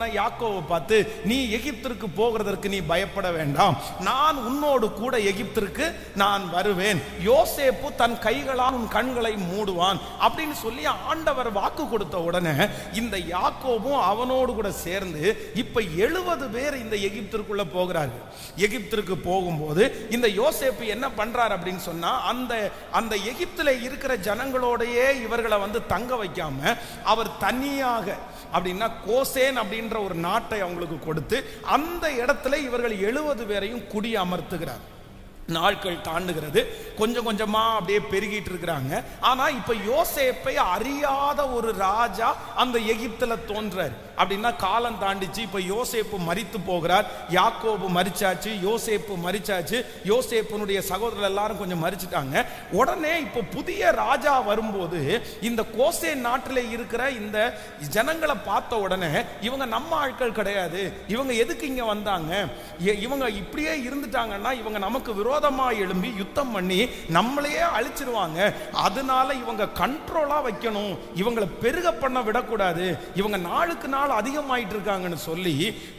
யாக்கோவை பார்த்து, நீ எகிப்திற்கு போகிறதற்கு நீ பயப்பட வேண்டாம், நான் உன்னோடு கூட எகிப்திற்கு நான் வருவேன், யோசேப்பு தன் கைகளால் உன் கண்களை மூடுவான் அப்படின்னு சொல்லி ஆண்டவர் வாக்கு கொடுத்த உடனே இந்த யாக்கோபும் அவனோடு கூட சேர்ந்து இப்ப 70 பேர் இந்த எகிப்திற்குள்ள போகிறார்கள். எகிப்திற்கு போகும்போது இந்த யோசேப்பு என்ன பண்றார் அப்படின்னு சொன்னா, அந்த எகிப்தில இருக்கிற ஜனங்களோடையே இவர்களை தங்க வைக்காம அவர் தனியாக அப்படின்னா கோசேன் அப்படின்ற ஒரு நாட்டை அவங்களுக்கு கொடுத்து அந்த இடத்துல இவர்கள் 70 பேரையும் குடி அமர்த்துகிறார். நாட்கள் தாண்டுகிறது, கொஞ்சம் கொஞ்சமா அப்படியே பெருகிட்டு இருக்கிறாங்க. ஆனா இப்ப யோசேப்பை அறியாத ஒரு ராஜா அந்த எகிப்துல தோன்றார். அப்படின்னா காலம் தாண்டிச்சு, இப்ப யோசேப்பு மரித்து போகிறார், யாக்கோபு மரிச்சாச்சு, யோசேப்பு மரிச்சாச்சு, யோசேப்புனுடைய சகோதரர் எல்லாரும் கொஞ்சம் மரிச்சிட்டாங்க. உடனே இப்ப புதிய ராஜா வரும்போது இந்த கோசேன் நாட்டில் இருக்கிற இந்த ஜனங்களை பார்த்த உடனே இவங்க நம்ம ஆட்கள் கிடையாது, இவங்க எதுக்கு இங்க வந்தாங்க, இவங்க இப்படியே இருந்துட்டாங்கன்னா இவங்க நமக்கு விரோதமா எழும்பி யுத்தம் பண்ணி நம்மளையே அழிச்சிருவாங்க, அதனால இவங்க கண்ட்ரோலா வைக்கணும், இவங்களை பெருக பண்ண விடக்கூடாது, இவங்க நாளுக்கு நாள் அதிகமாயிட்டு இருக்காங்கன்னு சொல்லி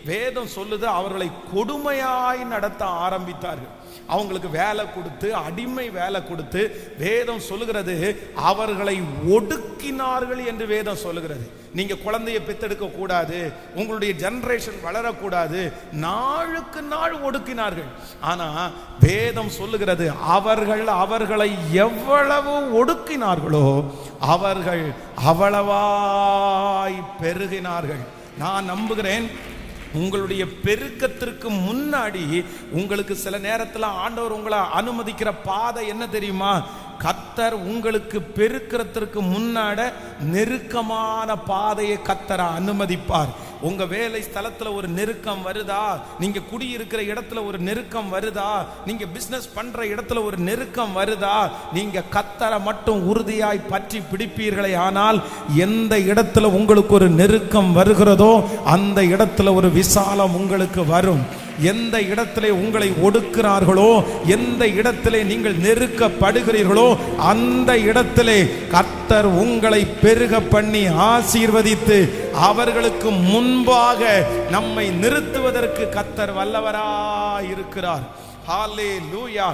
வேதம் சொல்லுது அவர்களை கொடுமையாய் நடத்த ஆரம்பித்தார்கள். அவங்களுக்கு வேலை கொடுத்து, அடிமை வேலை கொடுத்து, வேதம் சொல்லுகிறது அவர்களை ஒடுக்கினார்கள் என்று வேதம் சொல்லுகிறது. நீங்க குழந்தைய பெத்தெடுக்க கூடாது, உங்களுடைய ஜெனரேஷன் வளரக்கூடாது, நாளுக்கு நாள் ஒடுக்கினார்கள். ஆனா வேதம் சொல்லுகிறது அவர்களை எவ்வளவு ஒடுக்கினார்களோ அவர்கள் அவ்வளவாய் பெருகினார்கள். நான் நம்புகிறேன் உங்களுடைய பெருக்கத்திற்கு முன்னாடி உங்களுக்கு சில நேரத்தில் ஆண்டவர் உங்களை அனுமதிக்கிற பாதை என்ன தெரியுமா? கத்தர் உங்களுக்கு பெருக்கிறதுக்கு முன்னாட நெருக்கமான பாதையை கத்தரை அனுமதிப்பார். உங்க வேலை ஸ்தலத்துல ஒரு நெருக்கம் வருதா, நீங்க குடியிருக்கிற இடத்துல ஒரு நெருக்கம் வருதா, நீங்க பிசினஸ் பண்ற இடத்துல ஒரு நெருக்கம் வருதா, நீங்க கத்தரை மட்டும் உறுதியாய் பற்றி பிடிப்பீர்களே ஆனால் எந்த இடத்துல உங்களுக்கு ஒரு நெருக்கம் வருகிறதோ அந்த இடத்துல ஒரு விசாலம் உங்களுக்கு வரும். எந்த இடத்திலே உங்களை ஒடுக்கிறார்களோ, எந்த இடத்திலே நீங்கள் நெருக்கப்படுகிறீர்களோ அந்த இடத்திலே கர்த்தர் உங்களை பெருக பண்ணி ஆசீர்வதித்து அவர்களுக்கு முன்பாக நம்மை நிறுத்துவதற்கு கர்த்தர் வல்லவராய் இருக்கிறார். ஹல்லேலூயா.